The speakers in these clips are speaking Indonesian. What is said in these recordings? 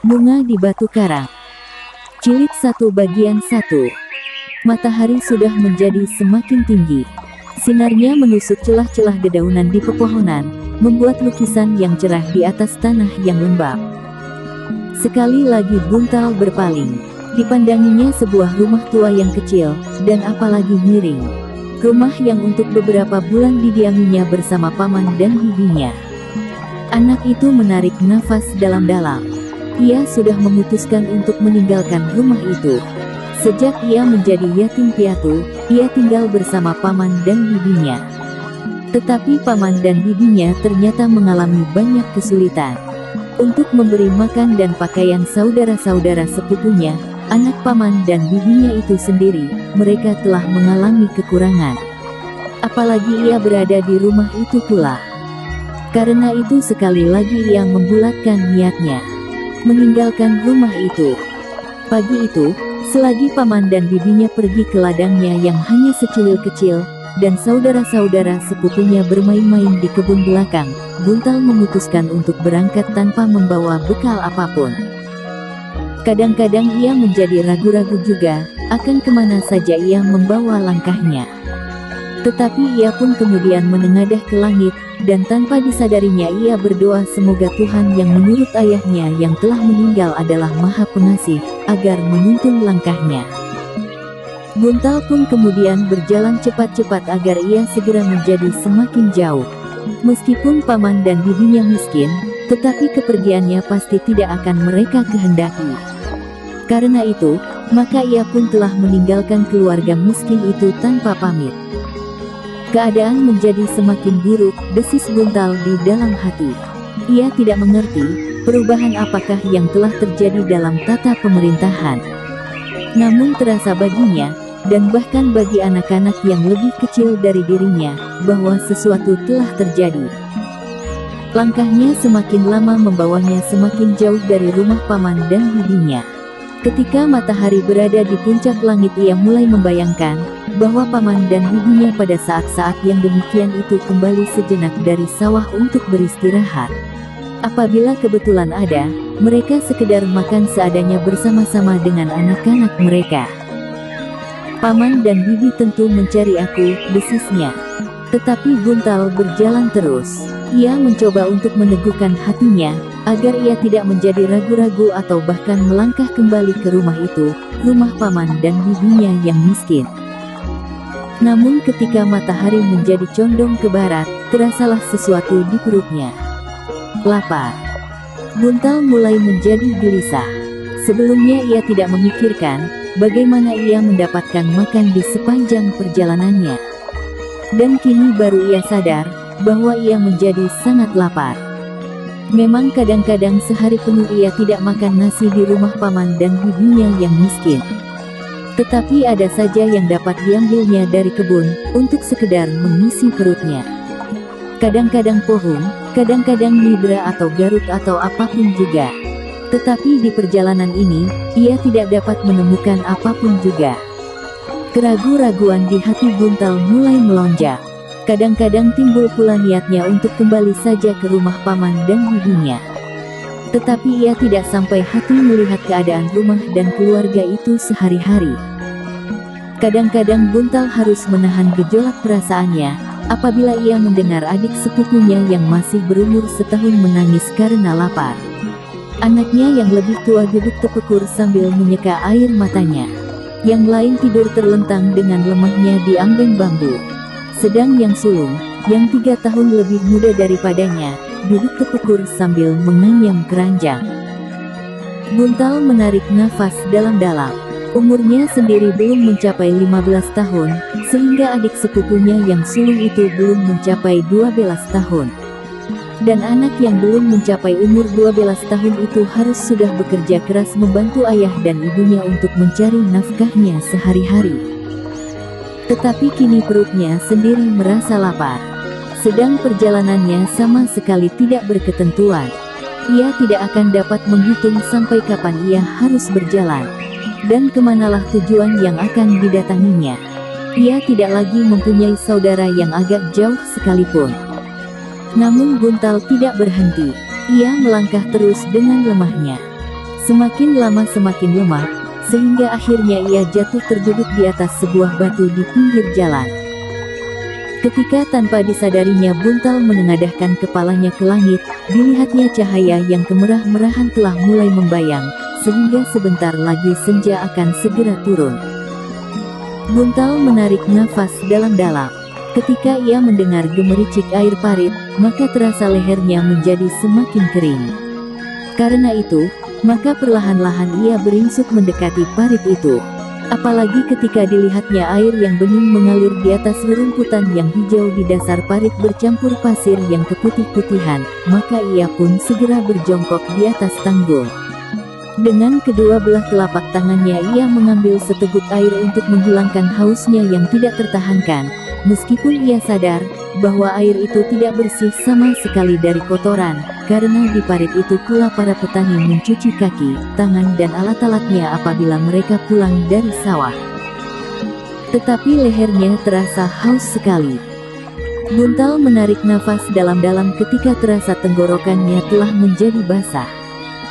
Bunga di Batu Karang. Jilid 1 bagian 1. Matahari sudah menjadi semakin tinggi. Sinarnya menusuk celah-celah dedaunan di pepohonan, membuat lukisan yang cerah di atas tanah yang lembab. Sekali lagi Buntal berpaling. Dipandanginya sebuah rumah tua yang kecil, dan apalagi miring. Rumah yang untuk beberapa bulan didiaminya bersama paman dan bibinya. Anak itu menarik nafas dalam-dalam. Ia sudah memutuskan untuk meninggalkan rumah itu. Sejak ia menjadi yatim piatu, ia tinggal bersama paman dan bibinya. Tetapi paman dan bibinya ternyata mengalami banyak kesulitan. Untuk memberi makan dan pakaian saudara-saudara sepupunya, anak paman dan bibinya itu sendiri, mereka telah mengalami kekurangan. Apalagi ia berada di rumah itu pula. Karena itu sekali lagi ia membulatkan niatnya meninggalkan rumah itu. Pagi itu, selagi paman dan bibinya pergi ke ladangnya yang hanya secuil kecil, dan saudara-saudara sepupunya bermain-main di kebun belakang, Buntal memutuskan untuk berangkat tanpa membawa bekal apapun. Kadang-kadang ia menjadi ragu-ragu juga, akan kemana saja ia membawa langkahnya. Tetapi ia pun kemudian menengadah ke langit, dan tanpa disadarinya ia berdoa semoga Tuhan yang menurut ayahnya yang telah meninggal adalah Maha Pengasih, agar menuntun langkahnya. Buntal pun kemudian berjalan cepat-cepat agar ia segera menjadi semakin jauh. Meskipun paman dan bibinya miskin, tetapi kepergiannya pasti tidak akan mereka kehendaki. Karena itu, maka ia pun telah meninggalkan keluarga miskin itu tanpa pamit. Keadaan menjadi semakin buruk, desis Buntal di dalam hati. Ia tidak mengerti, perubahan apakah yang telah terjadi dalam tata pemerintahan. Namun terasa baginya, dan bahkan bagi anak-anak yang lebih kecil dari dirinya, bahwa sesuatu telah terjadi. Langkahnya semakin lama membawanya semakin jauh dari rumah paman dan bibinya. Ketika matahari berada di puncak langit ia mulai membayangkan, bahwa paman dan bibinya pada saat-saat yang demikian itu kembali sejenak dari sawah untuk beristirahat. Apabila kebetulan ada, mereka sekedar makan seadanya bersama-sama dengan anak-anak mereka. Paman dan bibi tentu mencari aku, desisnya. Tetapi Buntal berjalan terus. Ia mencoba untuk meneguhkan hatinya, agar ia tidak menjadi ragu-ragu atau bahkan melangkah kembali ke rumah itu, rumah paman dan bibinya yang miskin. Namun ketika matahari menjadi condong ke barat, terasalah sesuatu di perutnya. Lapar. Buntal mulai menjadi gelisah. Sebelumnya ia tidak memikirkan, bagaimana ia mendapatkan makan di sepanjang perjalanannya. Dan kini baru ia sadar, bahwa ia menjadi sangat lapar. Memang kadang-kadang sehari penuh ia tidak makan nasi di rumah paman dan bibinya yang miskin. Tetapi ada saja yang dapat diambilnya dari kebun, untuk sekedar mengisi perutnya. Kadang-kadang pohon, kadang-kadang nidra atau garut atau apapun juga. Tetapi di perjalanan ini, ia tidak dapat menemukan apapun juga. Keragu-raguan di hati Buntal mulai melonjak. Kadang-kadang timbul pula niatnya untuk kembali saja ke rumah paman dan bibinya. Tetapi ia tidak sampai hati melihat keadaan rumah dan keluarga itu sehari-hari. Kadang-kadang Buntal harus menahan gejolak perasaannya, apabila ia mendengar adik sepupunya yang masih berumur setahun menangis karena lapar. Anaknya yang lebih tua duduk terpekur sambil menyeka air matanya. Yang lain tidur terlentang dengan lemahnya di ambeng bambu. Sedang yang sulung, yang 3 tahun lebih muda daripadanya, duduk terpekur sambil menganyam keranjang. Buntal menarik nafas dalam-dalam. Umurnya sendiri belum mencapai 15 tahun, sehingga adik sepupunya yang sulung itu belum mencapai 12 tahun. Dan anak yang belum mencapai umur 12 tahun itu harus sudah bekerja keras membantu ayah dan ibunya untuk mencari nafkahnya sehari-hari. Tetapi kini perutnya sendiri merasa lapar. Sedang perjalanannya sama sekali tidak berketentuan. Ia tidak akan dapat menghitung sampai kapan ia harus berjalan. Dan kemanalah tujuan yang akan didatanginya. Ia tidak lagi mempunyai saudara yang agak jauh sekalipun. Namun Buntal tidak berhenti. Ia melangkah terus dengan lemahnya. Semakin lama semakin lemah, sehingga akhirnya ia jatuh terduduk di atas sebuah batu di pinggir jalan. Ketika tanpa disadarinya Buntal menengadahkan kepalanya ke langit, dilihatnya cahaya yang kemerah-merahan telah mulai membayang, sehingga sebentar lagi senja akan segera turun. Buntal menarik nafas dalam-dalam. Ketika ia mendengar gemericik air parit, maka terasa lehernya menjadi semakin kering. Karena itu, maka perlahan-lahan ia beringsut mendekati parit itu. Apalagi ketika dilihatnya air yang bening mengalir di atas rerumputan yang hijau di dasar parit bercampur pasir yang keputih-putihan, maka ia pun segera berjongkok di atas tanggul. Dengan kedua belah telapak tangannya ia mengambil seteguk air untuk menghilangkan hausnya yang tidak tertahankan, meskipun ia sadar bahwa air itu tidak bersih sama sekali dari kotoran, karena di parit itu pula para petani mencuci kaki, tangan dan alat-alatnya apabila mereka pulang dari sawah. Tetapi lehernya terasa haus sekali. Buntal menarik nafas dalam-dalam ketika terasa tenggorokannya telah menjadi basah.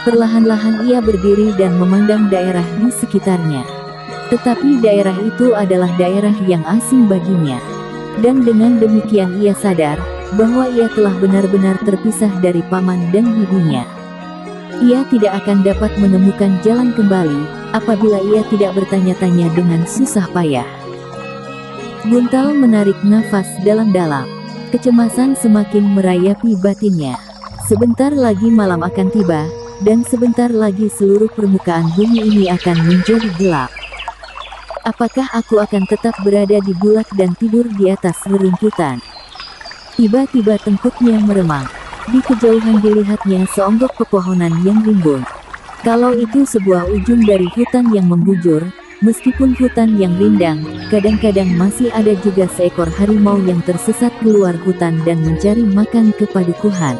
Perlahan-lahan ia berdiri dan memandang daerah di sekitarnya. Tetapi daerah itu adalah daerah yang asing baginya. Dan dengan demikian ia sadar bahwa ia telah benar-benar terpisah dari paman dan bibinya. Ia tidak akan dapat menemukan jalan kembali apabila ia tidak bertanya-tanya dengan susah payah. Buntal menarik nafas dalam-dalam. Kecemasan semakin merayapi batinnya. Sebentar lagi malam akan tiba, dan sebentar lagi seluruh permukaan bumi ini akan menjadi gelap. Apakah aku akan tetap berada di bulak dan tidur di atas rerumputan? Tiba-tiba tengkuknya meremang. Di kejauhan dilihatnya seonggok pepohonan yang rimbun. Kalau itu sebuah ujung dari hutan yang membujur, meskipun hutan yang rindang, kadang-kadang masih ada juga seekor harimau yang tersesat keluar hutan dan mencari makan ke padukuhan.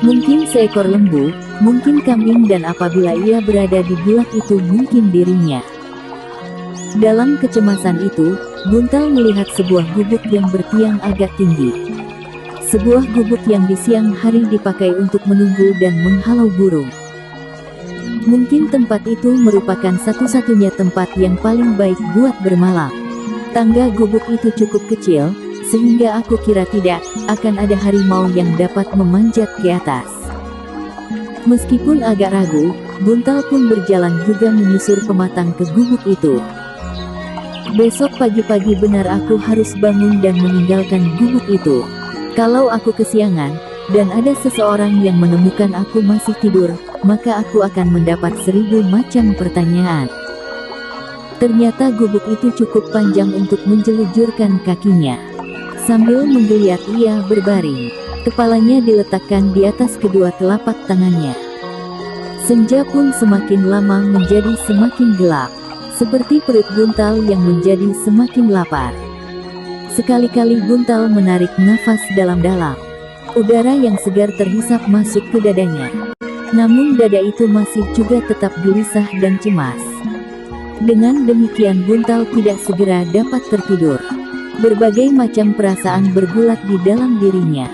Mungkin seekor lembu, mungkin kambing, dan apabila ia berada di bulak itu mungkin dirinya. Dalam kecemasan itu, Buntal melihat sebuah gubuk yang bertiang agak tinggi. Sebuah gubuk yang di siang hari dipakai untuk menunggu dan menghalau burung. Mungkin tempat itu merupakan satu-satunya tempat yang paling baik buat bermalam. Tangga gubuk itu cukup kecil, sehingga aku kira tidak akan ada harimau yang dapat memanjat ke atas. Meskipun agak ragu, Buntal pun berjalan juga menyusur pematang ke gubuk itu. Besok pagi-pagi benar aku harus bangun dan meninggalkan gubuk itu. Kalau aku kesiangan, dan ada seseorang yang menemukan aku masih tidur, maka aku akan mendapat 1000 macam pertanyaan. Ternyata gubuk itu cukup panjang untuk menjelujurkan kakinya. Sambil menggeliat ia berbaring. Kepalanya diletakkan di atas kedua telapak tangannya. Senja pun semakin lama menjadi semakin gelap. Seperti perut Buntal yang menjadi semakin lapar. Sekali-kali Buntal menarik nafas dalam-dalam. Udara yang segar terhisap masuk ke dadanya. Namun dada itu masih juga tetap gelisah dan cemas. Dengan demikian Buntal tidak segera dapat tertidur. Berbagai macam perasaan bergulat di dalam dirinya.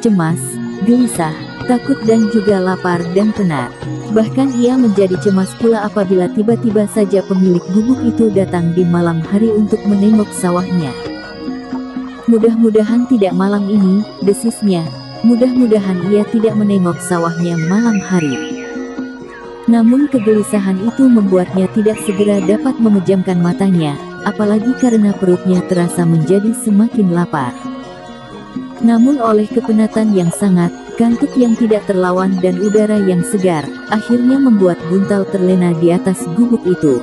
Cemas, gelisah, takut dan juga lapar dan penat. Bahkan ia menjadi cemas pula apabila tiba-tiba saja pemilik gubuk itu datang di malam hari untuk menengok sawahnya. Mudah-mudahan tidak malam ini, desisnya. Mudah-mudahan ia tidak menengok sawahnya malam hari. Namun kegelisahan itu membuatnya tidak segera dapat memejamkan matanya, apalagi karena perutnya terasa menjadi semakin lapar. Namun oleh kepenatan yang sangat, kantuk yang tidak terlawan dan udara yang segar, akhirnya membuat Buntal terlena di atas gubuk itu.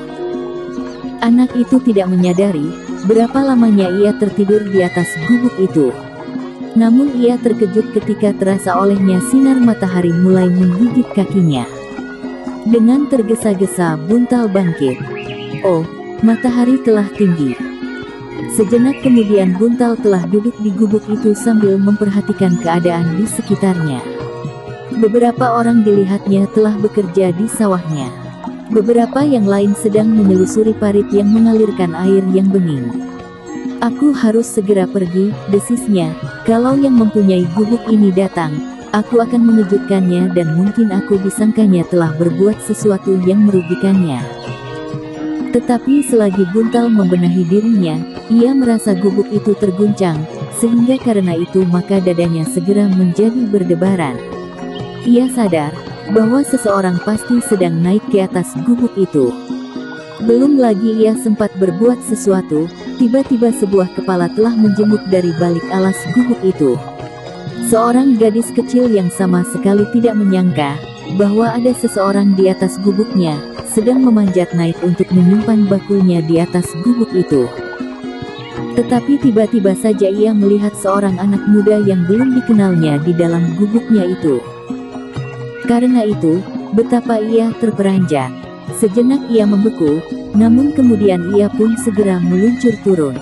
Anak itu tidak menyadari berapa lamanya ia tertidur di atas gubuk itu. Namun ia terkejut ketika terasa olehnya sinar matahari mulai menggigit kakinya. Dengan tergesa-gesa Buntal bangkit. Oh, matahari telah tinggi. Sejenak kemudian Buntal telah duduk di gubuk itu sambil memperhatikan keadaan di sekitarnya. Beberapa orang dilihatnya telah bekerja di sawahnya. Beberapa yang lain sedang menelusuri parit yang mengalirkan air yang bening. Aku harus segera pergi, desisnya. Kalau yang mempunyai gubuk ini datang, Aku akan mengejutkannya dan mungkin aku disangkanya telah berbuat sesuatu yang merugikannya. Tetapi selagi Buntal membenahi dirinya, ia merasa gubuk itu terguncang, sehingga karena itu maka dadanya segera menjadi berdebaran. Ia sadar bahwa seseorang pasti sedang naik ke atas gubuk itu. Belum lagi ia sempat berbuat sesuatu, tiba-tiba sebuah kepala telah menjenguk dari balik alas gubuk itu. Seorang gadis kecil yang sama sekali tidak menyangka bahwa ada seseorang di atas gubuknya, sedang memanjat naik untuk menyimpan bakulnya di atas gubuk itu. Tetapi tiba-tiba saja ia melihat seorang anak muda yang belum dikenalnya di dalam gubuknya itu. Karena itu, betapa ia terperanjat. Sejenak ia membeku, namun kemudian ia pun segera meluncur turun.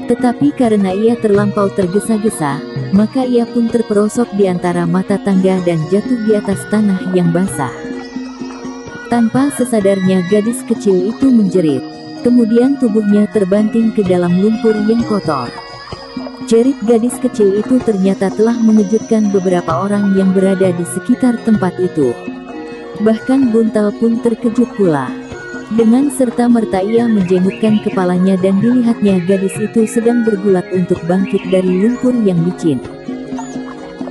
Tetapi karena ia terlampau tergesa-gesa, maka ia pun terperosok di antara mata tangga dan jatuh di atas tanah yang basah. Tanpa sesadarnya gadis kecil itu menjerit. Kemudian tubuhnya terbanting ke dalam lumpur yang kotor. Jerit gadis kecil itu ternyata telah mengejutkan beberapa orang yang berada di sekitar tempat itu. Bahkan Buntal pun terkejut pula. Dengan serta-merta ia menjengukkan kepalanya dan dilihatnya gadis itu sedang bergulat untuk bangkit dari lumpur yang licin.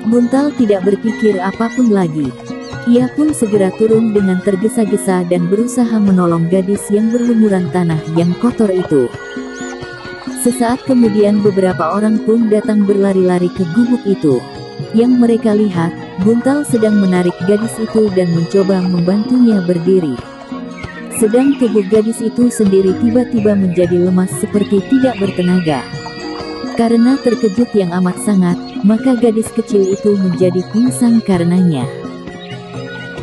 Buntal tidak berpikir apapun lagi. Ia pun segera turun dengan tergesa-gesa dan berusaha menolong gadis yang berlumuran tanah yang kotor itu. Sesaat kemudian beberapa orang pun datang berlari-lari ke gubuk itu. Yang mereka lihat, Buntal sedang menarik gadis itu dan mencoba membantunya berdiri. Sedang tubuh gadis itu sendiri tiba-tiba menjadi lemas seperti tidak bertenaga. Karena terkejut yang amat sangat, maka gadis kecil itu menjadi pingsan karenanya.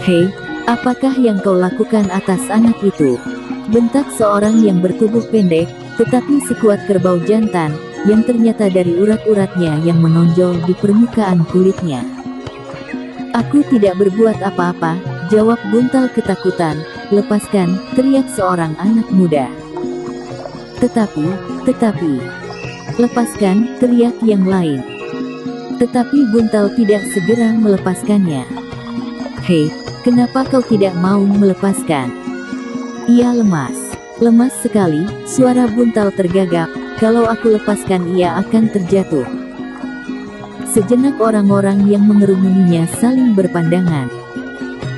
"Hei, apakah yang kau lakukan atas anak itu?" bentak seorang yang bertubuh pendek, tetapi sekuat kerbau jantan, yang ternyata dari urat-uratnya yang menonjol di permukaan kulitnya. "Aku tidak berbuat apa-apa," jawab Buntal ketakutan. "Lepaskan," teriak seorang anak muda. Tetapi, "Lepaskan," teriak yang lain. Tetapi Buntal tidak segera melepaskannya. "Hei, kenapa kau tidak mau melepaskan?" "Ia lemas sekali," suara Buntal tergagap. "Kalau aku lepaskan ia akan terjatuh." Sejenak orang-orang yang mengerumuninya saling berpandangan.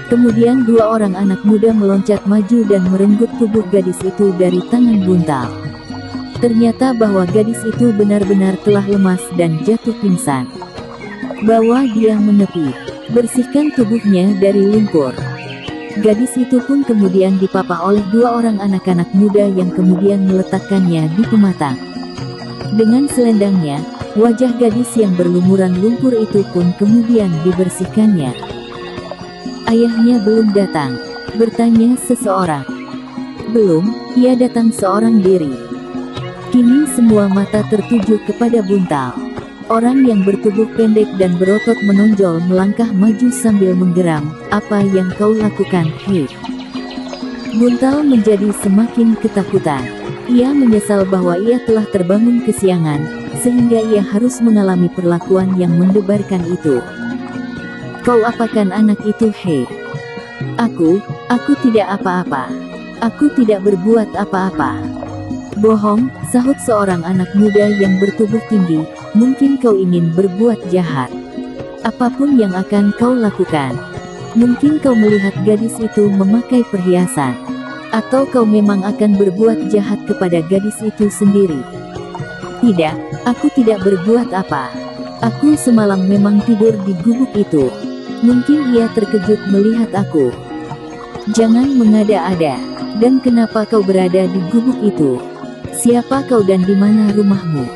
Kemudian dua orang anak muda meloncat maju dan merenggut tubuh gadis itu dari tangan Buntal. Ternyata bahwa gadis itu benar-benar telah lemas dan jatuh pingsan. Bawa dia menepi, bersihkan tubuhnya dari lumpur. Gadis itu pun kemudian dipapah oleh dua orang anak-anak muda yang kemudian meletakkannya di pematang. Dengan selendangnya, wajah gadis yang berlumuran lumpur itu pun kemudian dibersihkannya. "Ayahnya belum datang?" bertanya seseorang. "Belum, ia datang seorang diri." Kini semua mata tertuju kepada Buntal. Orang yang bertubuh pendek dan berotot menonjol melangkah maju sambil menggeram. "Apa yang kau lakukan, hei?" Buntal menjadi semakin ketakutan. Ia menyesal bahwa ia telah terbangun kesiangan, sehingga ia harus mengalami perlakuan yang mendebarkan itu. "Kau apakan anak itu, hei?" Aku tidak apa-apa. Aku tidak berbuat apa-apa." "Bohong," sahut seorang anak muda yang bertubuh tinggi. "Mungkin kau ingin berbuat jahat. Apapun yang akan kau lakukan. Mungkin kau melihat gadis itu memakai perhiasan. Atau kau memang akan berbuat jahat kepada gadis itu sendiri." "Tidak, aku tidak berbuat apa. Aku semalam memang tidur di gubuk itu. Mungkin ia terkejut melihat aku." "Jangan mengada-ada. Dan kenapa kau berada di gubuk itu? Siapa kau dan di mana rumahmu?"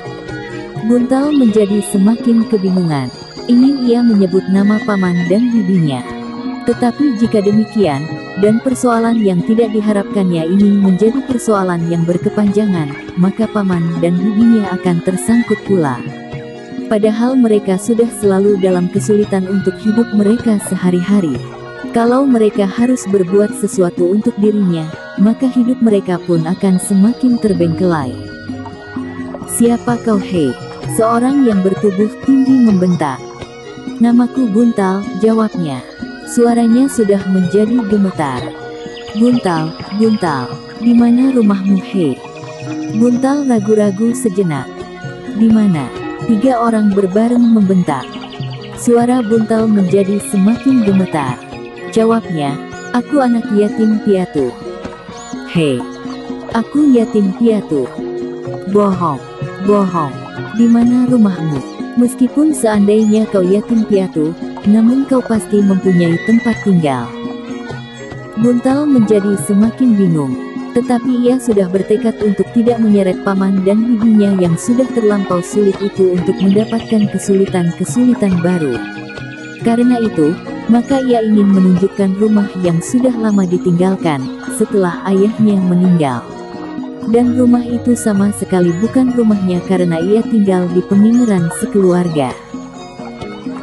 Buntal menjadi semakin kebingungan. Ingin ia menyebut nama paman dan bibinya. Tetapi jika demikian, dan persoalan yang tidak diharapkannya ini menjadi persoalan yang berkepanjangan, maka paman dan bibinya akan tersangkut pula. Padahal mereka sudah selalu dalam kesulitan untuk hidup mereka sehari-hari. Kalau mereka harus berbuat sesuatu untuk dirinya, maka hidup mereka pun akan semakin terbengkelai. "Siapa kau, hei?" seorang yang bertubuh tinggi membentak. Namaku Buntal, jawabnya. Suaranya sudah menjadi gemetar. Buntal, Buntal, di mana rumahmu he? Buntal ragu-ragu sejenak. Di mana? 3 orang berbareng membentak. Suara Buntal menjadi semakin gemetar. Jawabnya, aku anak yatim piatu. Hei, aku yatim piatu. Bohong, bohong. Di mana rumahmu? Meskipun seandainya kau yatim piatu, namun kau pasti mempunyai tempat tinggal. Buntal menjadi semakin bingung, tetapi ia sudah bertekad untuk tidak menyeret paman dan bibinya yang sudah terlampau sulit itu untuk mendapatkan kesulitan-kesulitan baru. Karena itu, maka ia ingin menunjukkan rumah yang sudah lama ditinggalkan, setelah ayahnya meninggal. Dan rumah itu sama sekali bukan rumahnya karena ia tinggal di pengingeran sekeluarga.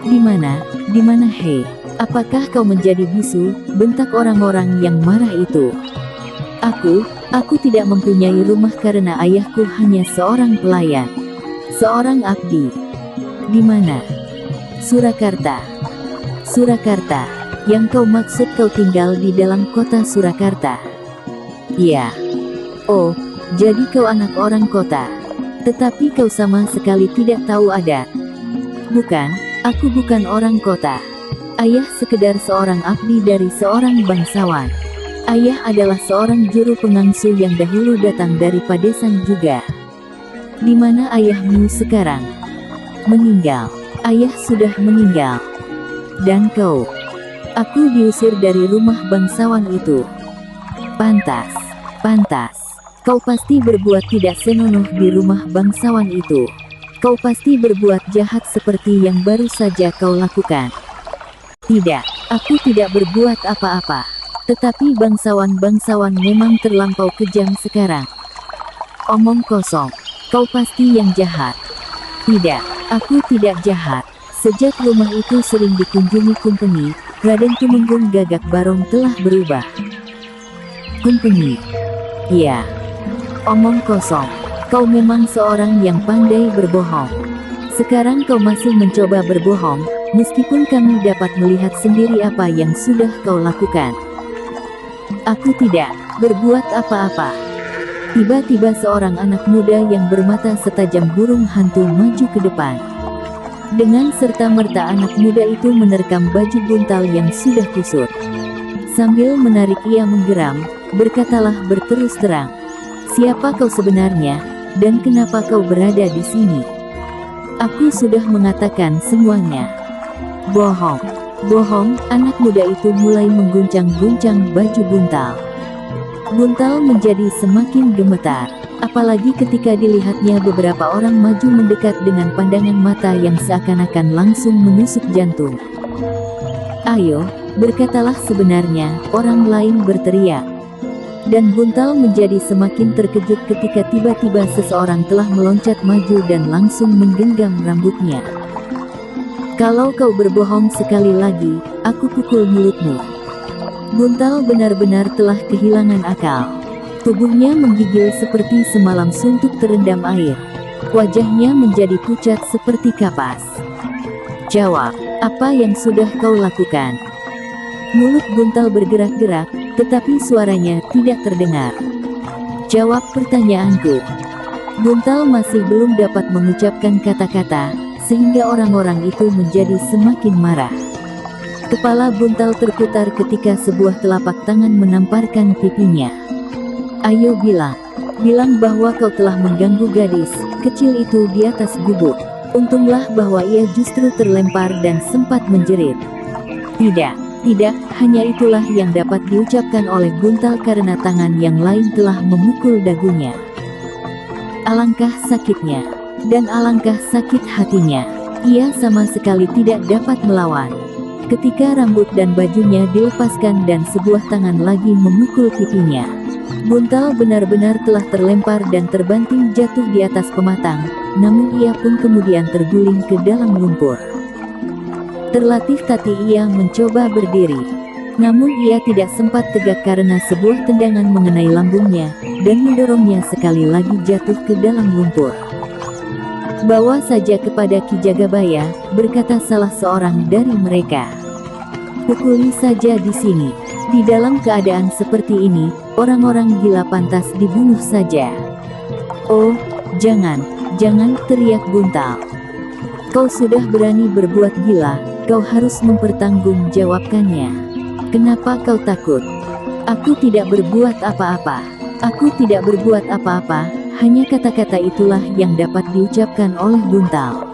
Di mana hei? Apakah kau menjadi bisu? Bentak orang-orang yang marah itu. Aku tidak mempunyai rumah karena ayahku hanya seorang pelayan. Seorang abdi. Di mana? Surakarta. Surakarta. Yang kau maksud kau tinggal di dalam kota Surakarta? Iya. Oh, jadi kau anak orang kota. Tetapi kau sama sekali tidak tahu adat. Bukan, aku bukan orang kota. Ayah sekedar seorang abdi dari seorang bangsawan. Ayah adalah seorang juru pengangsu yang dahulu datang dari Padesan juga. Di mana ayahmu sekarang? Meninggal. Ayah sudah meninggal. Dan kau? Aku diusir dari rumah bangsawan itu. Pantas, pantas. Kau pasti berbuat tidak senonoh di rumah bangsawan itu. Kau pasti berbuat jahat seperti yang baru saja kau lakukan. Tidak, aku tidak berbuat apa-apa. Tetapi bangsawan-bangsawan memang terlampau kejam sekarang. Omong kosong, kau pasti yang jahat. Tidak, aku tidak jahat. Sejak rumah itu sering dikunjungi Kumpeni, Raden Tumenggung Gagak Barong telah berubah. Kumpeni? Iya. Omong kosong, kau memang seorang yang pandai berbohong. Sekarang kau masih mencoba berbohong, meskipun kami dapat melihat sendiri apa yang sudah kau lakukan. Aku tidak berbuat apa-apa. Tiba-tiba seorang anak muda yang bermata setajam burung hantu maju ke depan. Dengan serta-merta anak muda itu menerkam baju Buntal yang sudah kusut. Sambil menarik ia menggeram, berkatalah berterus terang. Siapa kau sebenarnya, dan kenapa kau berada di sini? Aku sudah mengatakan semuanya. Bohong, bohong. Anak muda itu mulai mengguncang-guncang baju Buntal. Buntal menjadi semakin gemetar, apalagi ketika dilihatnya beberapa orang maju mendekat dengan pandangan mata yang seakan-akan langsung menusuk jantung. Ayo, berkatalah sebenarnya, orang lain berteriak. Dan Buntal menjadi semakin terkejut ketika tiba-tiba seseorang telah meloncat maju dan langsung menggenggam rambutnya. Kalau kau berbohong sekali lagi, aku pukul mulutmu. Buntal benar-benar telah kehilangan akal. Tubuhnya menggigil seperti semalam suntuk terendam air. Wajahnya menjadi pucat seperti kapas. Jawab, apa yang sudah kau lakukan? Mulut Buntal bergerak-gerak, tetapi suaranya tidak terdengar. Jawab pertanyaanku. Buntal masih belum dapat mengucapkan kata-kata, sehingga orang-orang itu menjadi semakin marah. Kepala Buntal terputar ketika sebuah telapak tangan menamparkan pipinya. Ayo bilang bahwa kau telah mengganggu gadis kecil itu di atas gubuk. Untunglah bahwa ia justru terlempar dan sempat menjerit. Tidak, hanya itulah yang dapat diucapkan oleh Buntal karena tangan yang lain telah memukul dagunya. Alangkah sakitnya, dan alangkah sakit hatinya. Ia sama sekali tidak dapat melawan. Ketika rambut dan bajunya dilepaskan dan sebuah tangan lagi memukul pipinya, Buntal benar-benar telah terlempar dan terbanting jatuh di atas pematang, namun ia pun kemudian terguling ke dalam lumpur. Terlatih-tatih ia mencoba berdiri. Namun ia tidak sempat tegak karena sebuah tendangan mengenai lambungnya, dan mendorongnya sekali lagi jatuh ke dalam lumpur. Bawa saja kepada Ki Jagabaya, berkata salah seorang dari mereka. Pukuli saja di sini. Di dalam keadaan seperti ini, orang-orang gila pantas dibunuh saja. Oh, jangan, teriak Buntal. Kau sudah berani berbuat gila, kau harus mempertanggungjawabkannya. Kenapa kau takut? Aku tidak berbuat apa-apa. Aku tidak berbuat apa-apa, hanya kata-kata itulah yang dapat diucapkan oleh Buntal.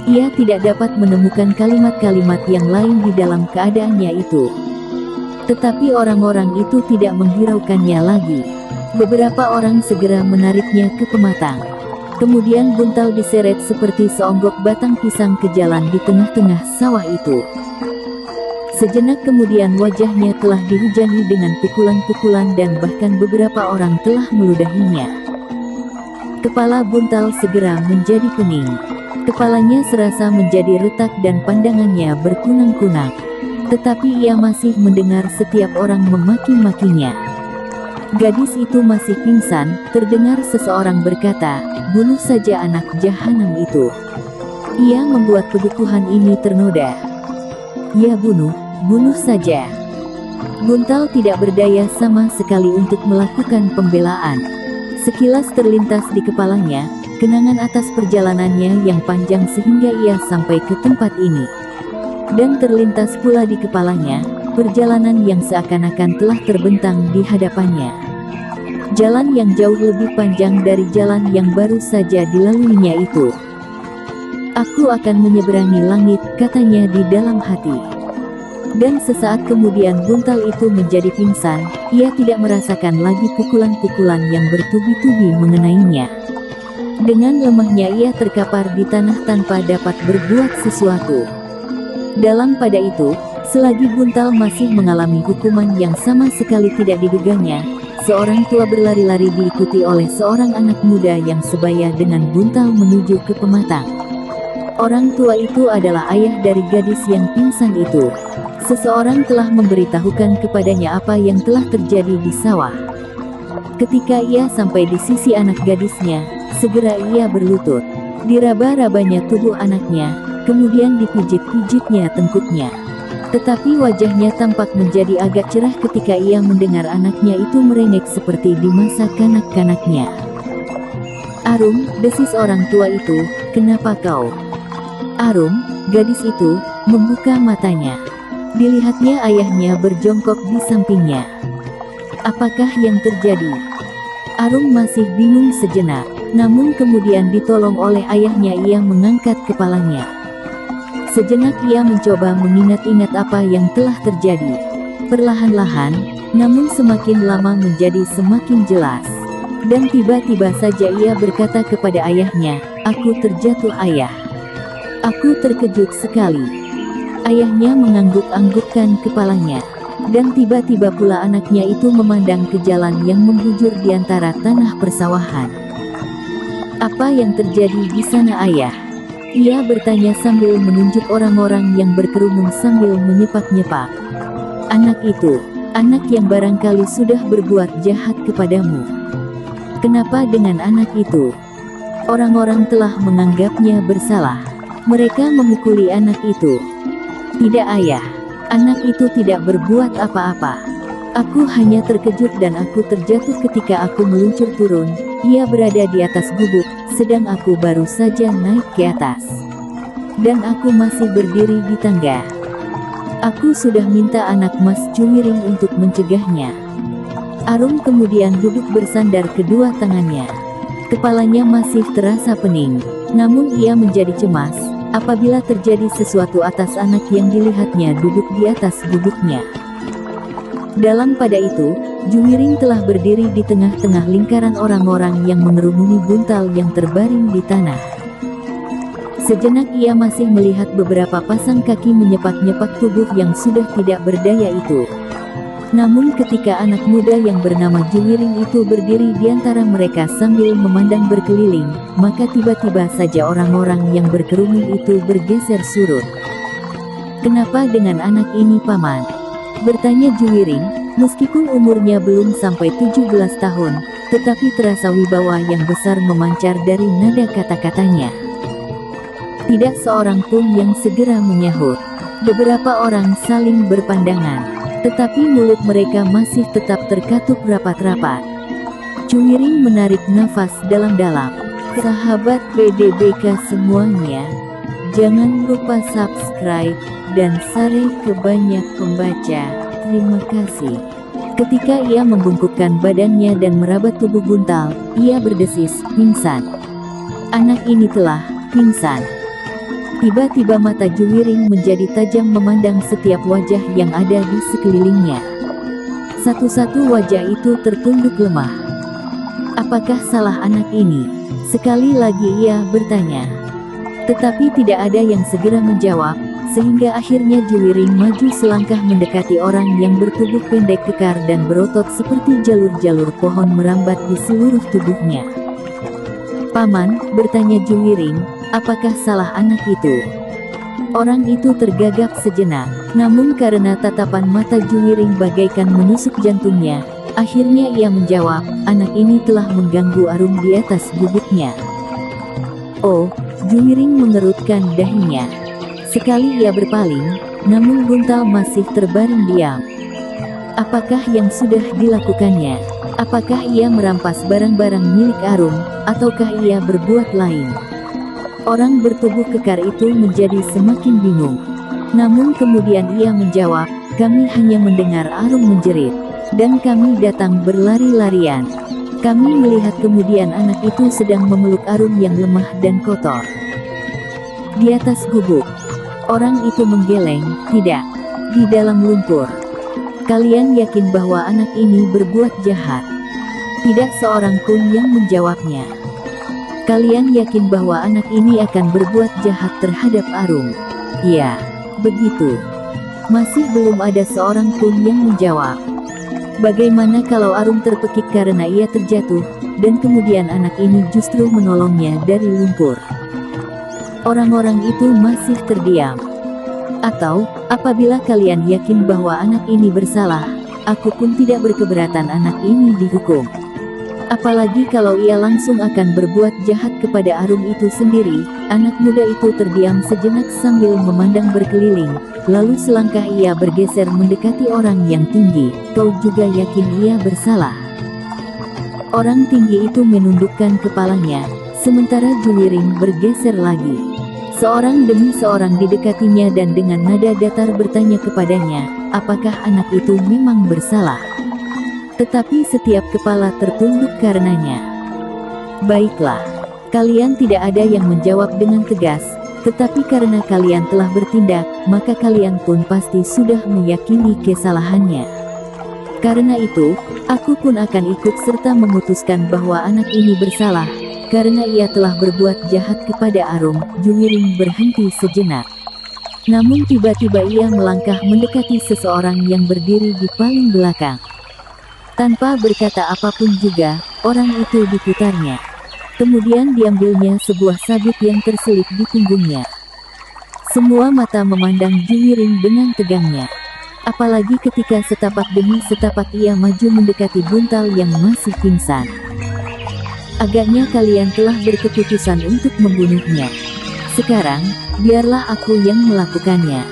Ia tidak dapat menemukan kalimat-kalimat yang lain di dalam keadaannya itu. Tetapi orang-orang itu tidak menghiraukannya lagi. Beberapa orang segera menariknya ke pematang. Kemudian Buntal diseret seperti seonggok batang pisang ke jalan di tengah-tengah sawah itu. Sejenak kemudian wajahnya telah dihujani dengan pukulan-pukulan dan bahkan beberapa orang telah meludahinya. Kepala Buntal segera menjadi pening. Kepalanya serasa menjadi retak dan pandangannya berkunang-kunang. Tetapi ia masih mendengar setiap orang memaki-makinya. Gadis itu masih pingsan, terdengar seseorang berkata, "Bunuh saja anak jahanam itu." Ia membuat kebutuhan ini ternoda. Ya bunuh saja. Buntal tidak berdaya sama sekali untuk melakukan pembelaan. Sekilas terlintas di kepalanya, kenangan atas perjalanannya yang panjang sehingga ia sampai ke tempat ini. Dan terlintas pula di kepalanya, perjalanan yang seakan-akan telah terbentang di hadapannya. Jalan yang jauh lebih panjang dari jalan yang baru saja dilaluinya itu. Aku akan menyeberangi langit, katanya di dalam hati. Dan sesaat kemudian Buntal itu menjadi pingsan, ia tidak merasakan lagi pukulan-pukulan yang bertubi-tubi mengenainya. Dengan lemahnya ia terkapar di tanah tanpa dapat berbuat sesuatu. Dalam pada itu, selagi Buntal masih mengalami hukuman yang sama sekali tidak diduganya, seorang tua berlari-lari diikuti oleh seorang anak muda yang sebaya dengan Buntal menuju ke pematang. Orang tua itu adalah ayah dari gadis yang pingsan itu. Seseorang telah memberitahukan kepadanya apa yang telah terjadi di sawah. Ketika ia sampai di sisi anak gadisnya, segera ia berlutut. Diraba-rabanya tubuh anaknya, kemudian dipijit-pijitnya tengkuknya. Tetapi wajahnya tampak menjadi agak cerah ketika ia mendengar anaknya itu merengek seperti di masa kanak-kanaknya. "Arum," desis orang tua itu, "kenapa kau?" Arum, gadis itu, membuka matanya. Dilihatnya ayahnya berjongkok di sampingnya. Apakah yang terjadi? Arum masih bingung sejenak, namun kemudian ditolong oleh ayahnya ia mengangkat kepalanya. Sejenak ia mencoba mengingat-ingat apa yang telah terjadi. Perlahan-lahan, namun semakin lama menjadi semakin jelas. Dan tiba-tiba saja ia berkata kepada ayahnya, "Aku terjatuh ayah. Aku terkejut sekali." Ayahnya mengangguk-anggukkan kepalanya. Dan tiba-tiba pula anaknya itu memandang ke jalan yang membujur di antara tanah persawahan. "Apa yang terjadi di sana, ayah?" Ia bertanya sambil menunjuk orang-orang yang berkerumun sambil menyepak-nyepak. "Anak itu, anak yang barangkali sudah berbuat jahat kepadamu." "Kenapa dengan anak itu?" "Orang-orang telah menganggapnya bersalah. Mereka memukuli anak itu." "Tidak, ayah. Anak itu tidak berbuat apa-apa. Aku hanya terkejut dan aku terjatuh ketika aku meluncur turun. Ia berada di atas gubuk, sedang aku baru saja naik ke atas. Dan aku masih berdiri di tangga. Aku sudah minta anak Mas Cuwiring untuk mencegahnya." Arum kemudian duduk bersandar kedua tangannya. Kepalanya masih terasa pening, namun ia menjadi cemas apabila terjadi sesuatu atas anak yang dilihatnya duduk di atas gubuknya. Dalam pada itu, Juwiring telah berdiri di tengah-tengah lingkaran orang-orang yang mengerumuni Buntal yang terbaring di tanah. Sejenak ia masih melihat beberapa pasang kaki menyepak-nyepak tubuh yang sudah tidak berdaya itu. Namun ketika anak muda yang bernama Juwiring itu berdiri di antara mereka sambil memandang berkeliling, maka tiba-tiba saja orang-orang yang berkerumun itu bergeser surut. "Kenapa dengan anak ini, Paman?" bertanya Juwiring, meskipun umurnya belum sampai 17 tahun, tetapi terasa wibawa yang besar memancar dari nada kata-katanya. Tidak seorang pun yang segera menyahut. Beberapa orang saling berpandangan, tetapi mulut mereka masih tetap terkatup rapat-rapat. Cuiring menarik nafas dalam-dalam. Sahabat PDBK semuanya, jangan lupa subscribe dan share ke banyak pembaca. Terima kasih. Ketika ia membungkukkan badannya dan meraba tubuh Buntal, ia berdesis, "Pingsan. Anak ini telah pingsan." Tiba-tiba mata Juwiring menjadi tajam memandang setiap wajah yang ada di sekelilingnya. Satu-satu wajah itu tertunduk lemah. Apakah salah anak ini? Sekali lagi ia bertanya. Tetapi tidak ada yang segera menjawab, sehingga akhirnya Juwiring maju selangkah mendekati orang yang bertubuh pendek kekar dan berotot seperti jalur-jalur pohon merambat di seluruh tubuhnya. "Paman," bertanya Juwiring, "apakah salah anak itu?" Orang itu tergagap sejenak, namun karena tatapan mata Juwiring bagaikan menusuk jantungnya, akhirnya ia menjawab, "Anak ini telah mengganggu Arum di atas bubuknya." "Oh," Juwiring mengerutkan dahinya. Sekali ia berpaling, namun Buntal masih terbaring diam. Apakah yang sudah dilakukannya? Apakah ia merampas barang-barang milik Arum, ataukah ia berbuat lain? Orang bertubuh kekar itu menjadi semakin bingung. Namun kemudian ia menjawab, "Kami hanya mendengar Arum menjerit, dan kami datang berlari-larian. Kami melihat kemudian anak itu sedang memeluk Arum yang lemah dan kotor di atas gubuk." Orang itu menggeleng, "Tidak. Di dalam lumpur." "Kalian yakin bahwa anak ini berbuat jahat?" Tidak seorang pun yang menjawabnya. "Kalian yakin bahwa anak ini akan berbuat jahat terhadap Arum?" "Ya, begitu." Masih belum ada seorang pun yang menjawab. "Bagaimana kalau Arum terpekik karena ia terjatuh, dan kemudian anak ini justru menolongnya dari lumpur?" Orang-orang itu masih terdiam. "Atau, apabila kalian yakin bahwa anak ini bersalah, aku pun tidak berkeberatan anak ini dihukum. Apalagi kalau ia langsung akan berbuat jahat kepada Arum itu sendiri." Anak muda itu terdiam sejenak sambil memandang berkeliling, lalu selangkah ia bergeser mendekati orang yang tinggi. "Kau juga yakin ia bersalah?" Orang tinggi itu menundukkan kepalanya, sementara Juwiring bergeser lagi. Seorang demi seorang didekatinya dan dengan nada datar bertanya kepadanya, apakah anak itu memang bersalah. Tetapi setiap kepala tertunduk karenanya. "Baiklah. Kalian tidak ada yang menjawab dengan tegas, tetapi karena kalian telah bertindak, maka kalian pun pasti sudah meyakini kesalahannya. Karena itu, aku pun akan ikut serta memutuskan bahwa anak ini bersalah, karena ia telah berbuat jahat kepada Arum." Juwiring berhenti sejenak. Namun tiba-tiba ia melangkah mendekati seseorang yang berdiri di paling belakang. Tanpa berkata apapun juga, orang itu diputarnya. Kemudian diambilnya sebuah sabit yang terselip di punggungnya. Semua mata memandang Juwiring dengan tegangnya. Apalagi ketika setapak demi setapak ia maju mendekati Buntal yang masih pingsan. "Agaknya kalian telah berkeputusan untuk membunuhnya. Sekarang, biarlah aku yang melakukannya.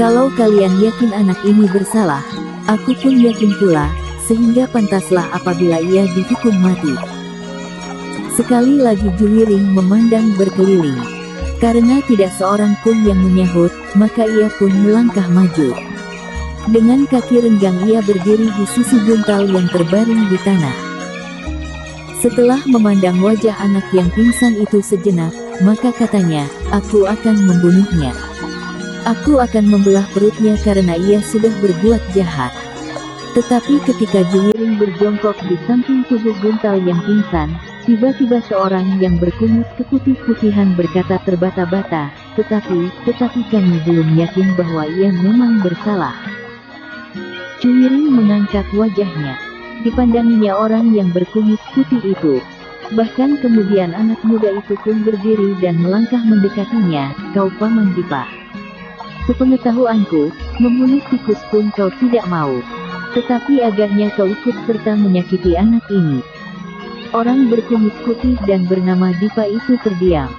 Kalau kalian yakin anak ini bersalah, aku pun yakin pula, sehingga pantaslah apabila ia dihukum mati." Sekali lagi Juwiring memandang berkeliling. Karena tidak seorang pun yang menyahut, maka ia pun melangkah maju. Dengan kaki renggang ia berdiri di sisi Buntal yang terbaring di tanah. Setelah memandang wajah anak yang pingsan itu sejenak, maka katanya, "Aku akan membunuhnya. Aku akan membelah perutnya karena ia sudah berbuat jahat." Tetapi ketika Juwiring berjongkok di samping tubuh Buntal yang pingsan, tiba-tiba seorang yang berkumis keputih-putihan berkata terbata-bata, Tetapi kami belum yakin bahwa ia memang bersalah." Juwiring mengangkat wajahnya. Dipandanginya orang yang berkumis putih itu. Bahkan kemudian anak muda itu pun berdiri dan melangkah mendekatinya, "Kau Paman Dipa. Sepengetahuanku, membunuh tikus pun kau tidak mau. Tetapi agaknya kau ikut serta menyakiti anak ini." Orang berkumis putih dan bernama Dipa itu terdiam.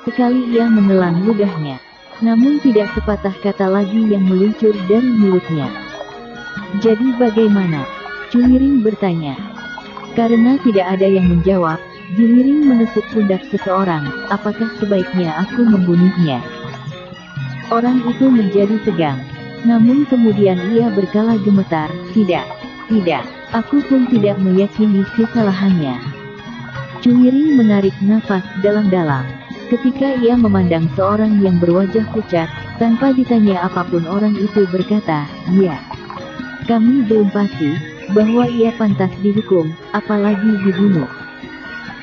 Sekali ia menelan ludahnya, namun tidak sepatah kata lagi yang meluncur dari mulutnya. "Jadi bagaimana?" Jumiring bertanya. Karena tidak ada yang menjawab, Jumiring menepuk pundak seseorang. "Apakah sebaiknya aku membunuhnya?" Orang itu menjadi tegang. Namun kemudian ia berkala gemetar, "Tidak, tidak, aku pun tidak meyakini kesalahannya." Jumiring menarik nafas dalam-dalam. Ketika ia memandang seorang yang berwajah pucat, tanpa ditanya apapun orang itu berkata, "Ya, kami belum pasti bahwa ia pantas dihukum, apalagi dibunuh."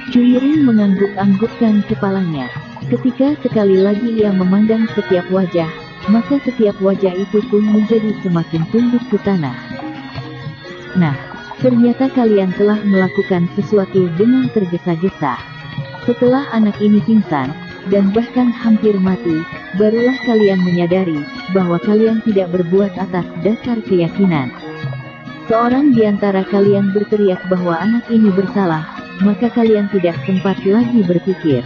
Jumiring mengangguk-anggukkan kepalanya. Ketika sekali lagi ia memandang setiap wajah, maka setiap wajah itu pun menjadi semakin tunduk ke tanah. "Nah, ternyata kalian telah melakukan sesuatu dengan tergesa-gesa. Setelah anak ini pingsan, dan bahkan hampir mati, barulah kalian menyadari bahwa kalian tidak berbuat atas dasar keyakinan. Seorang di antara kalian berteriak bahwa anak ini bersalah, maka kalian tidak sempat lagi berpikir.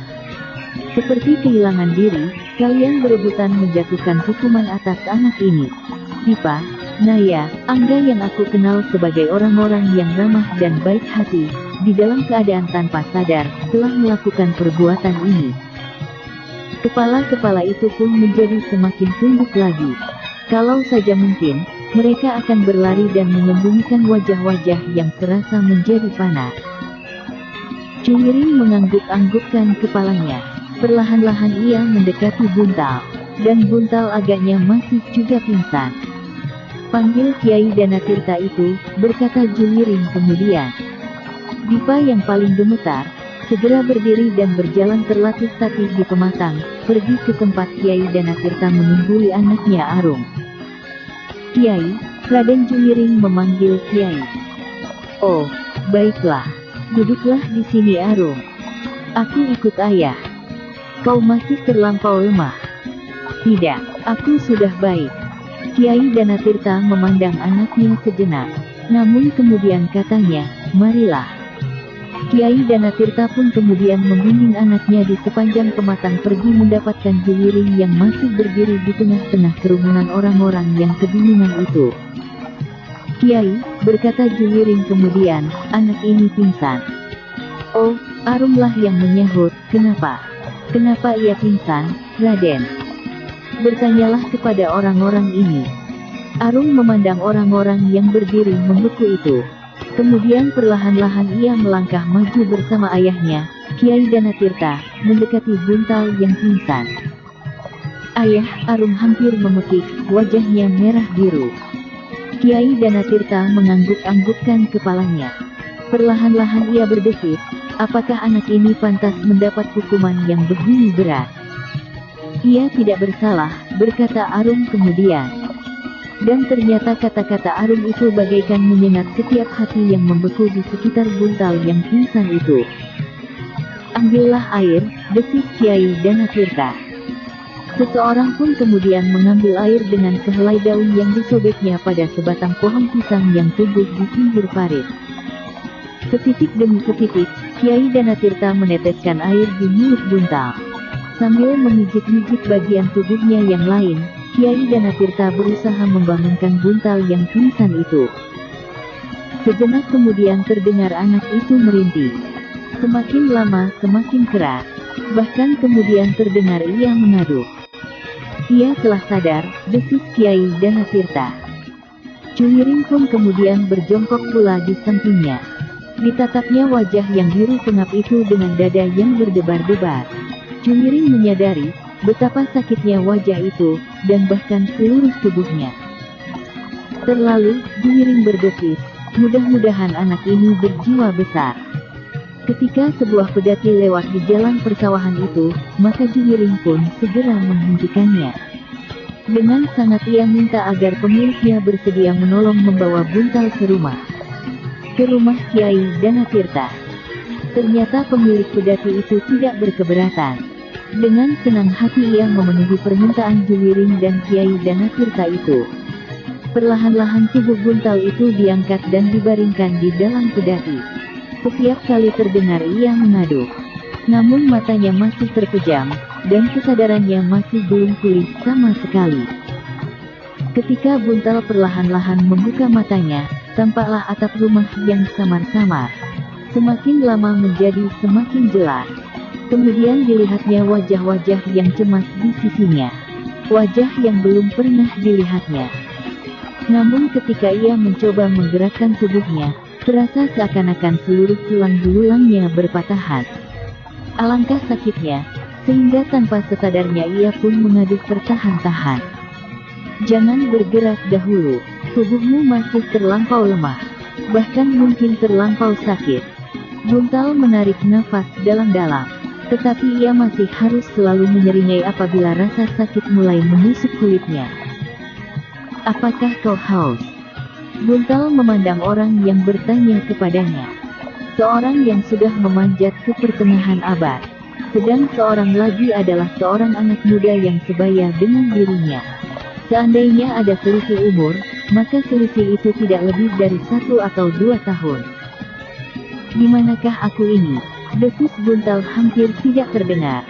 Seperti kehilangan diri, kalian berebutan menjatuhkan hukuman atas anak ini. Dipa, Naya, Angga yang aku kenal sebagai orang-orang yang ramah dan baik hati, di dalam keadaan tanpa sadar, telah melakukan perbuatan ini." Kepala-kepala itu pun menjadi semakin tunduk lagi. Kalau saja mungkin, mereka akan berlari dan menyembunyikan wajah-wajah yang serasa menjadi panas. Jumiring mengangguk-anggukkan kepalanya. Perlahan-lahan ia mendekati Buntal, dan Buntal agaknya masih juga pingsan. "Panggil Kiai Danatirta itu," berkata Jumiring kemudian. Dipa yang paling gemetar, segera berdiri dan berjalan tertatih-tatih di pematang, pergi ke tempat Kiai Danatirta menunggui anaknya Arum. "Kiai," Raden Jumiring memanggil Kiai. "Oh, baiklah. Duduklah di sini Arum. Aku ikut ayah. Kau masih terlampau lemah." "Tidak, aku sudah baik." Kiai Danatirta memandang anaknya sejenak, namun kemudian katanya, "Marilah." Kiai Danatirta pun kemudian membimbing anaknya di sepanjang pematang pergi mendapatkan Jumiring yang masih berdiri di tengah-tengah kerumunan orang-orang yang kebingungan itu. "Kiai," berkata Jumiring kemudian, "anak ini pingsan." "Oh," Arumlah yang menyahut, "Kenapa? Kenapa ia pingsan, Raden?" "Bertanyalah kepada orang-orang ini." Arum memandang orang-orang yang berdiri membeku itu. Kemudian perlahan-lahan ia melangkah maju bersama ayahnya, Kiai Danatirta, mendekati Buntal yang pingsan. "Ayah," Arum hampir memekik, wajahnya merah biru. Kiai Danatirta mengangguk-anggukkan kepalanya. Perlahan-lahan ia berdesis, "Apakah anak ini pantas mendapat hukuman yang begini berat?" "Ia tidak bersalah," berkata Arum kemudian. Dan ternyata kata-kata Arum itu bagaikan menyengat setiap hati yang membeku di sekitar Buntal yang pingsan itu. "Ambillah air," desis Kiai Danatirta. Seseorang pun kemudian mengambil air dengan sehelai daun yang disobeknya pada sebatang pohon pisang yang tumbuh di pinggir parit. Setitik demi setitik, Kiai Danatirta meneteskan air di mulut Buntal. Sambil memijit-mijit bagian tubuhnya yang lain, Kiai Danatirta berusaha membangunkan Buntal yang pingsan itu. Sejenak kemudian terdengar anak itu merintih. Semakin lama semakin keras. Bahkan kemudian terdengar ia mengaduh. "Ia telah sadar," desis Kiai Danatirta. Jumiring pun kemudian berjongkok pula di sampingnya. Ditatapnya wajah yang biru pengap itu dengan dada yang berdebar-debar. Jumiring menyadari betapa sakitnya wajah itu, dan bahkan seluruh tubuhnya. Terlalu, Jumiring berdesis, mudah-mudahan anak ini berjiwa besar. Ketika sebuah pedati lewat di jalan persawahan itu, maka Jumiring pun segera menghentikannya. Dengan sangat ia minta agar pemiliknya bersedia menolong membawa Buntal ke rumah Kiai Danatirta. Ternyata pemilik pedati itu tidak berkeberatan. Dengan senang hati ia memenuhi permintaan Jumiring dan Kiai Danatirta itu. Perlahan-lahan tubuh Buntal itu diangkat dan dibaringkan di dalam pedati. Setiap kali terdengar ia mengaduh. Namun matanya masih terpejam, dan kesadarannya masih belum pulih sama sekali. Ketika Buntal perlahan-lahan membuka matanya, tampaklah atap rumah yang samar-samar. Semakin lama menjadi semakin jelas. Kemudian dilihatnya wajah-wajah yang cemas di sisinya. Wajah yang belum pernah dilihatnya. Namun ketika ia mencoba menggerakkan tubuhnya, terasa seakan-akan seluruh tulang belulangnya berpatahan. Alangkah sakitnya, sehingga tanpa sesadarnya ia pun mengaduk tertahan-tahan. Jangan bergerak dahulu, tubuhmu masih terlampau lemah, bahkan mungkin terlampau sakit. Buntal menarik nafas dalam-dalam, tetapi ia masih harus selalu menyeringai apabila rasa sakit mulai menusuk kulitnya. Apakah kau haus? Buntal memandang orang yang bertanya kepadanya. Seorang yang sudah memanjat ke pertengahan abad, sedang seorang lagi adalah seorang anak muda yang sebaya dengan dirinya. Seandainya ada selisih umur, maka selisih itu tidak lebih dari 1 atau 2 tahun. Di manakah aku ini? Desis Buntal hampir tidak terdengar.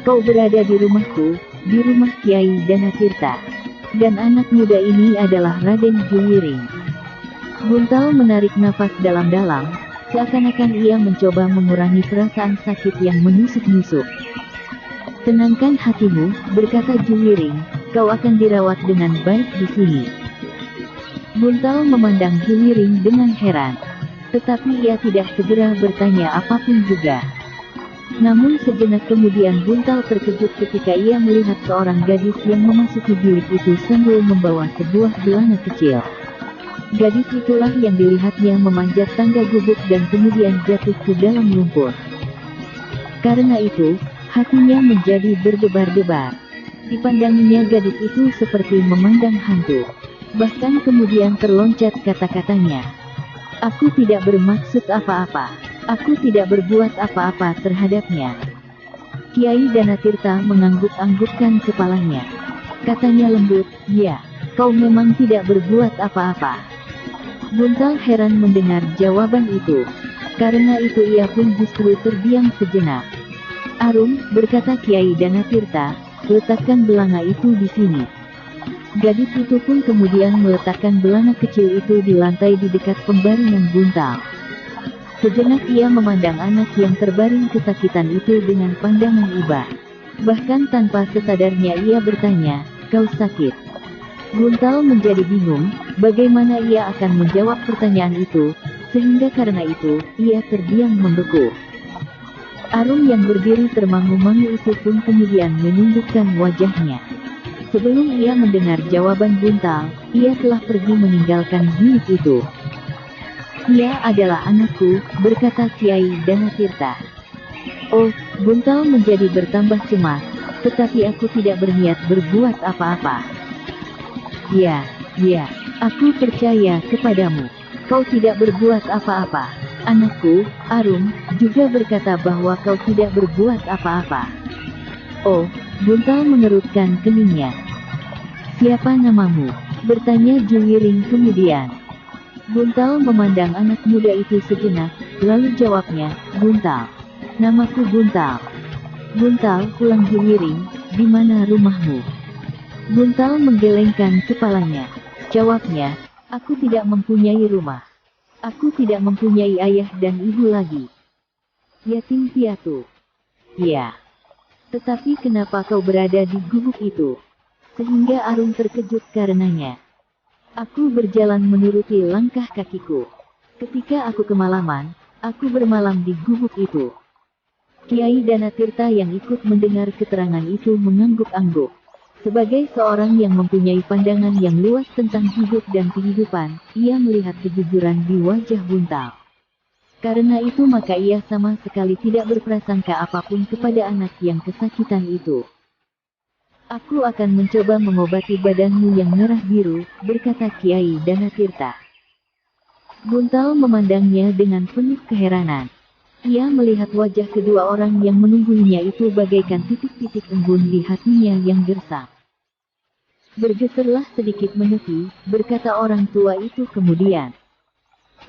Kau berada di rumahku, di rumah Kiai Danatirta. Dan anak muda ini adalah Raden Juwiring. Buntal menarik nafas dalam-dalam, seakan-akan ia mencoba mengurangi perasaan sakit yang menusuk-nusuk. Tenangkan hatimu, berkata Juwiring, kau akan dirawat dengan baik di sini. Buntal memandang Juwiring dengan heran. Tetapi ia tidak segera bertanya apapun juga. Namun sejenak kemudian Buntal terkejut ketika ia melihat seorang gadis yang memasuki bilik itu sambil membawa sebuah belana kecil. Gadis itulah yang dilihatnya memanjat tangga gubuk dan kemudian jatuh ke dalam lumpur. Karena itu, hatinya menjadi berdebar-debar. Dipandanginya gadis itu seperti memandang hantu. Bahkan kemudian terloncat kata-katanya. Aku tidak bermaksud apa-apa. Aku tidak berbuat apa-apa terhadapnya. Kiai Danatirta mengangguk-anggukkan kepalanya. Katanya lembut, ya, kau memang tidak berbuat apa-apa. Buntal heran mendengar jawaban itu. Karena itu ia pun justru terdiam sejenak. Arum, berkata Kiai Danatirta, letakkan belanga itu di sini. Gadis itu pun kemudian meletakkan belana kecil itu di lantai di dekat pembaringan Buntal. Sejenak ia memandang anak yang terbaring kesakitan itu dengan pandangan iba. Bahkan tanpa sesadarnya ia bertanya, kau sakit? Buntal menjadi bingung, bagaimana ia akan menjawab pertanyaan itu, sehingga karena itu, ia terdiam membeku. Arum yang berdiri termangu-mangu itu pun kemudian menundukkan wajahnya. Sebelum ia mendengar jawaban Buntal, ia telah pergi meninggalkan bilik itu. Ia adalah anakku, berkata Kiai Danatirta. Oh, Buntal menjadi bertambah cemas, tetapi aku tidak berniat berbuat apa-apa. Ya, aku percaya kepadamu. Kau tidak berbuat apa-apa. Anakku, Arum, juga berkata bahwa kau tidak berbuat apa-apa. Oh, Buntal mengerutkan keningnya. Siapa namamu? Bertanya Juwiring kemudian. Buntal memandang anak muda itu sejenak, lalu jawabnya, Buntal. Namaku Buntal. Buntal, ulang Juwiring, di mana rumahmu? Buntal menggelengkan kepalanya. Jawabnya, aku tidak mempunyai rumah. Aku tidak mempunyai ayah dan ibu lagi. Yatim piatu. Ya. Tetapi kenapa kau berada di gubuk itu? Sehingga Arum terkejut karenanya. Aku berjalan menuruti langkah kakiku. Ketika aku kemalaman, aku bermalam di gubuk itu. Kiai Danatirta yang ikut mendengar keterangan itu mengangguk-angguk. Sebagai seorang yang mempunyai pandangan yang luas tentang hidup dan kehidupan, ia melihat kejujuran di wajah Buntal. Karena itu maka ia sama sekali tidak berprasangka apapun kepada anak yang kesakitan itu. Aku akan mencoba mengobati badanmu yang merah biru, berkata Kiai Danatirta. Buntal memandangnya dengan penuh keheranan. Ia melihat wajah kedua orang yang menungguinya itu bagaikan titik-titik embun di hatinya yang gersang. Bergeserlah sedikit menepi, berkata orang tua itu kemudian.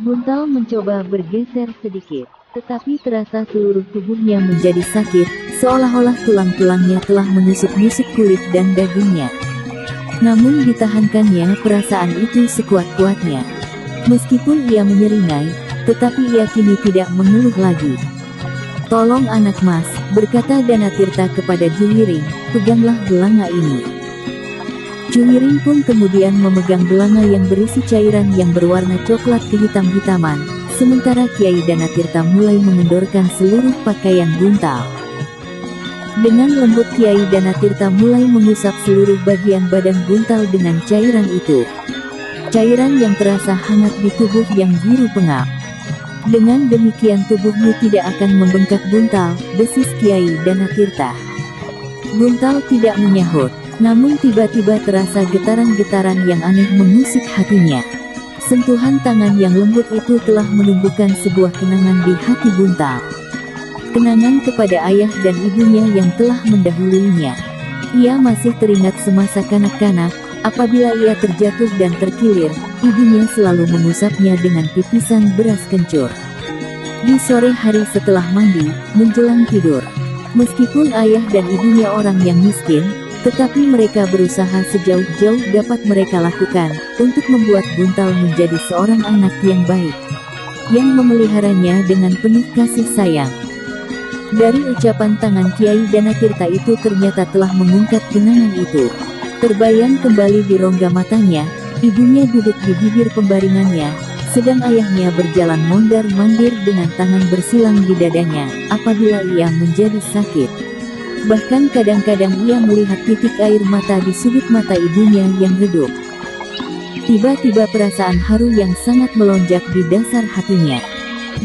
Buntal mencoba bergeser sedikit, tetapi terasa seluruh tubuhnya menjadi sakit, seolah-olah tulang-tulangnya telah menusuk-nusuk kulit dan dagingnya. Namun ditahankannya perasaan itu sekuat-kuatnya. Meskipun ia menyeringai, tetapi ia kini tidak mengeluh lagi. "Tolong anak mas," berkata Danatirta kepada Juwiring, "peganglah belanga ini." Juwiring pun kemudian memegang belanga yang berisi cairan yang berwarna coklat kehitam-hitaman, sementara Kiai Danatirta mulai mengendorkan seluruh pakaian Buntal. Dengan lembut Kiai Danatirta mulai mengusap seluruh bagian badan Buntal dengan cairan itu. Cairan yang terasa hangat di tubuh yang biru pengap. "Dengan demikian tubuhmu tidak akan membengkak Buntal," desis Kiai Danatirta. Buntal tidak menyahut, namun tiba-tiba terasa getaran-getaran yang aneh mengusik hatinya. Sentuhan tangan yang lembut itu telah menumbuhkan sebuah kenangan di hati Buntal. Kenangan kepada ayah dan ibunya yang telah mendahuluinya. Ia masih teringat semasa kanak-kanak, apabila ia terjatuh dan terkilir, ibunya selalu mengusapnya dengan pipisan beras kencur. Di sore hari setelah mandi, menjelang tidur. Meskipun ayah dan ibunya orang yang miskin, tetapi mereka berusaha sejauh-jauh dapat mereka lakukan, untuk membuat Buntal menjadi seorang anak yang baik, yang memeliharanya dengan penuh kasih sayang. Dari ucapan tangan Kiai Danatirta itu ternyata telah mengungkap kenangan itu. Terbayang kembali di rongga matanya, ibunya duduk di bibir pembaringannya, sedang ayahnya berjalan mondar-mandir dengan tangan bersilang di dadanya, apabila ia menjadi sakit. Bahkan kadang-kadang ia melihat titik air mata di sudut mata ibunya yang redup. Tiba-tiba perasaan haru yang sangat melonjak di dasar hatinya.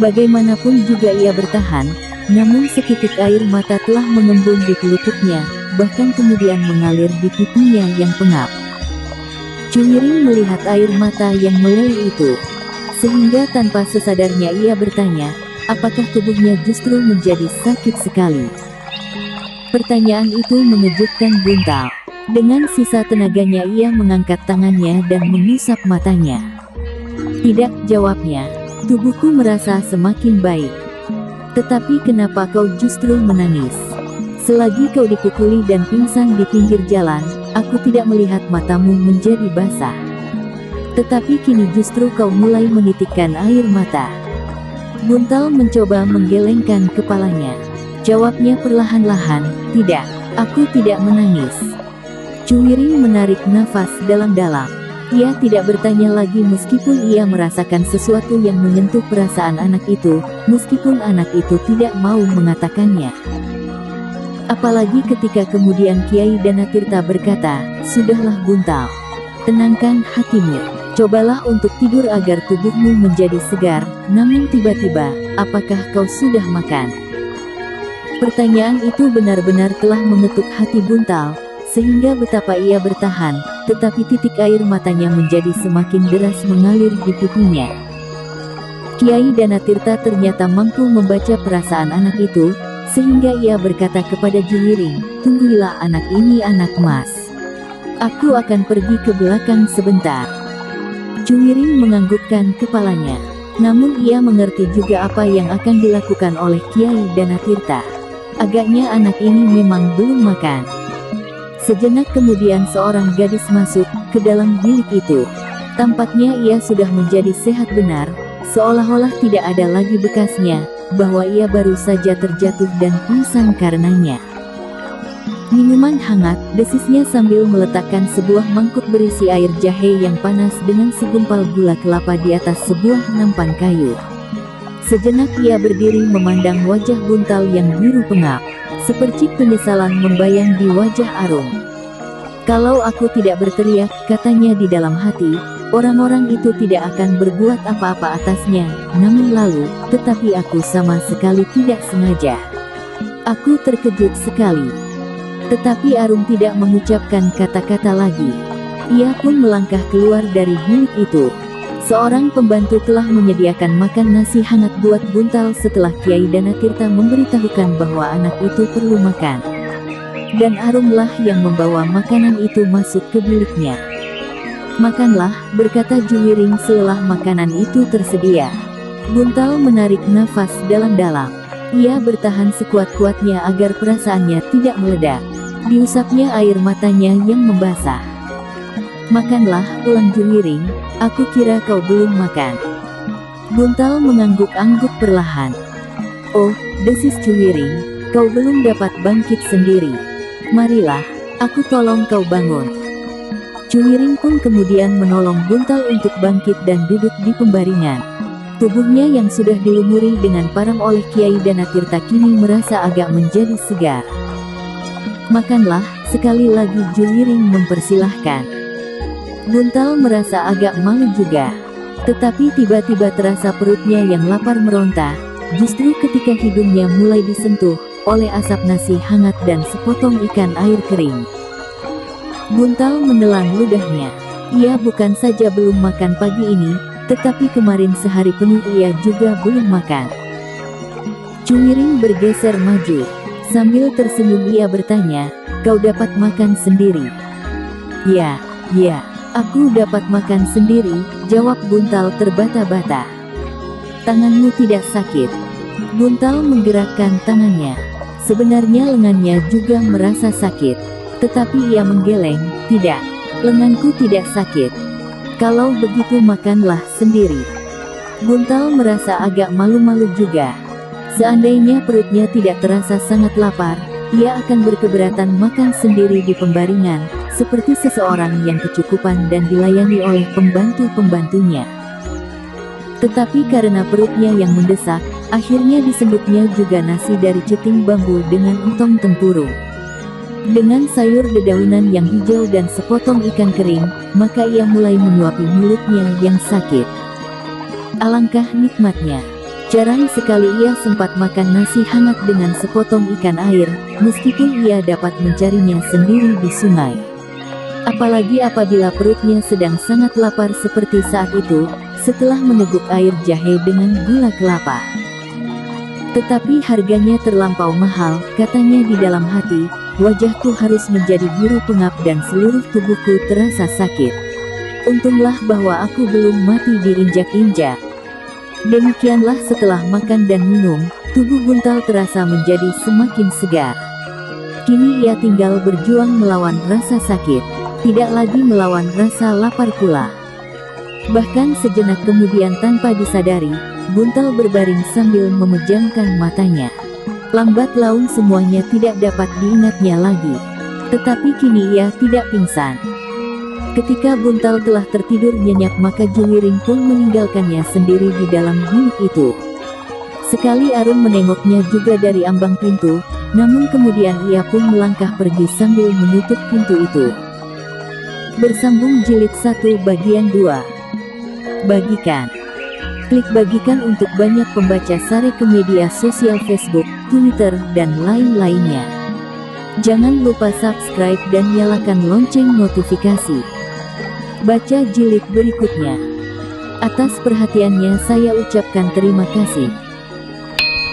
Bagaimanapun juga ia bertahan, namun setitik air mata telah mengembun di pelupuknya, bahkan kemudian mengalir di pipinya yang pengap. Juwiring melihat air mata yang meleleh itu, sehingga tanpa sesadarnya ia bertanya, apakah tubuhnya justru menjadi sakit sekali? Pertanyaan itu mengejutkan Buntal. Dengan sisa tenaganya ia mengangkat tangannya dan mengusap matanya. "Tidak," jawabnya, "tubuhku merasa semakin baik. Tetapi kenapa kau justru menangis? Selagi kau dipukuli dan pingsan di pinggir jalan, aku tidak melihat matamu menjadi basah. Tetapi kini justru kau mulai menitikkan air mata." Buntal mencoba menggelengkan kepalanya. Jawabnya perlahan-lahan, "Tidak, aku tidak menangis." Juwiring menarik nafas dalam-dalam. Ia tidak bertanya lagi meskipun ia merasakan sesuatu yang menyentuh perasaan anak itu, meskipun anak itu tidak mau mengatakannya. Apalagi ketika kemudian Kiai Danatirta berkata, "Sudahlah Buntal. Tenangkan hatimu. Cobalah untuk tidur agar tubuhmu menjadi segar." Namun tiba-tiba, "Apakah kau sudah makan?" Pertanyaan itu benar-benar telah mengetuk hati Buntal, sehingga betapa ia bertahan, tetapi titik air matanya menjadi semakin deras mengalir di pipinya. Kiai Danatirta ternyata mampu membaca perasaan anak itu, sehingga ia berkata kepada Juwiring, "Tunggulah anak ini anak mas. Aku akan pergi ke belakang sebentar." Juwiring menganggukkan kepalanya. Namun ia mengerti juga apa yang akan dilakukan oleh Kiai Danatirta. Agaknya anak ini memang belum makan. Sejenak kemudian seorang gadis masuk ke dalam bilik itu. Tampaknya ia sudah menjadi sehat benar, seolah-olah tidak ada lagi bekasnya, bahwa ia baru saja terjatuh dan pingsan karenanya. "Minuman hangat," desisnya sambil meletakkan sebuah mangkuk berisi air jahe yang panas dengan segumpal gula kelapa di atas sebuah nampan kayu. Sejenak ia berdiri memandang wajah Buntal yang biru pengap. Sepercik penyesalan membayang di wajah Arum. "Kalau aku tidak berteriak," katanya di dalam hati, "orang-orang itu tidak akan berbuat apa-apa atasnya. Namun lalu, tetapi aku sama sekali tidak sengaja. Aku terkejut sekali." Tetapi Arum tidak mengucapkan kata-kata lagi. Ia pun melangkah keluar dari bilik itu. Seorang pembantu telah menyediakan makan nasi hangat buat Buntal setelah Kiai Danatirta memberitahukan bahwa anak itu perlu makan. Dan Arumlah yang membawa makanan itu masuk ke biliknya. "Makanlah," berkata Juwiring setelah makanan itu tersedia. Buntal menarik nafas dalam-dalam. Ia bertahan sekuat-kuatnya agar perasaannya tidak meledak. Diusapnya air matanya yang membasah. "Makanlah," ulang Juwiring, "aku kira kau belum makan." Buntal mengangguk-angguk perlahan. "Oh," desis Juwiring, "kau belum dapat bangkit sendiri. Marilah, aku tolong kau bangun." Juwiring pun kemudian menolong Buntal untuk bangkit dan duduk di pembaringan. Tubuhnya yang sudah dilumuri dengan parang oleh Kiai Danatirta kini merasa agak menjadi segar. "Makanlah," sekali lagi Juwiring mempersilahkan. Buntal merasa agak malu juga. Tetapi tiba-tiba terasa perutnya yang lapar meronta, justru ketika hidungnya mulai disentuh oleh asap nasi hangat dan sepotong ikan air kering. Buntal menelan ludahnya. Ia bukan saja belum makan pagi ini, tetapi kemarin sehari penuh ia juga belum makan. Juwiring bergeser maju. Sambil tersenyum ia bertanya, "Kau dapat makan sendiri?" Ya, aku dapat makan sendiri," jawab Buntal terbata-bata. "Tanganmu tidak sakit?" Buntal menggerakkan tangannya. Sebenarnya lengannya juga merasa sakit. Tetapi ia menggeleng, "Tidak, lenganku tidak sakit. Kalau begitu makanlah sendiri." Buntal merasa agak malu-malu juga. Seandainya perutnya tidak terasa sangat lapar, ia akan berkeberatan makan sendiri di pembaringan, seperti seseorang yang kecukupan dan dilayani oleh pembantu-pembantunya. Tetapi karena perutnya yang mendesak, akhirnya disebutnya juga nasi dari ceting bambu dengan entong tempurung. Dengan sayur dedaunan yang hijau dan sepotong ikan kering, maka ia mulai menyuapi mulutnya yang sakit. Alangkah nikmatnya. Jarang sekali ia sempat makan nasi hangat dengan sepotong ikan air, meskipun ia dapat mencarinya sendiri di sungai. Apalagi apabila perutnya sedang sangat lapar seperti saat itu, setelah meneguk air jahe dengan gula kelapa. Tetapi harganya terlampau mahal, katanya di dalam hati. "Wajahku harus menjadi biru pengap dan seluruh tubuhku terasa sakit. Untunglah bahwa aku belum mati diinjak-injak." Demikianlah setelah makan dan minum, tubuh Buntal terasa menjadi semakin segar. Kini ia tinggal berjuang melawan rasa sakit, tidak lagi melawan rasa lapar pula. Bahkan sejenak kemudian tanpa disadari, Buntal berbaring sambil memejamkan matanya. Lambat laun semuanya tidak dapat diingatnya lagi. Tetapi kini ia tidak pingsan. Ketika Buntal telah tertidur nyenyak maka Juwiring pun meninggalkannya sendiri di dalam bilik itu. Sekali Arun menengoknya juga dari ambang pintu, namun kemudian ia pun melangkah pergi sambil menutup pintu itu. Bersambung jilid 1 bagian 2. Bagikan. Klik bagikan untuk banyak pembaca, share ke media sosial Facebook, Twitter, dan lain-lainnya. Jangan lupa subscribe dan nyalakan lonceng notifikasi. Baca jilid berikutnya. Atas perhatiannya saya ucapkan terima kasih.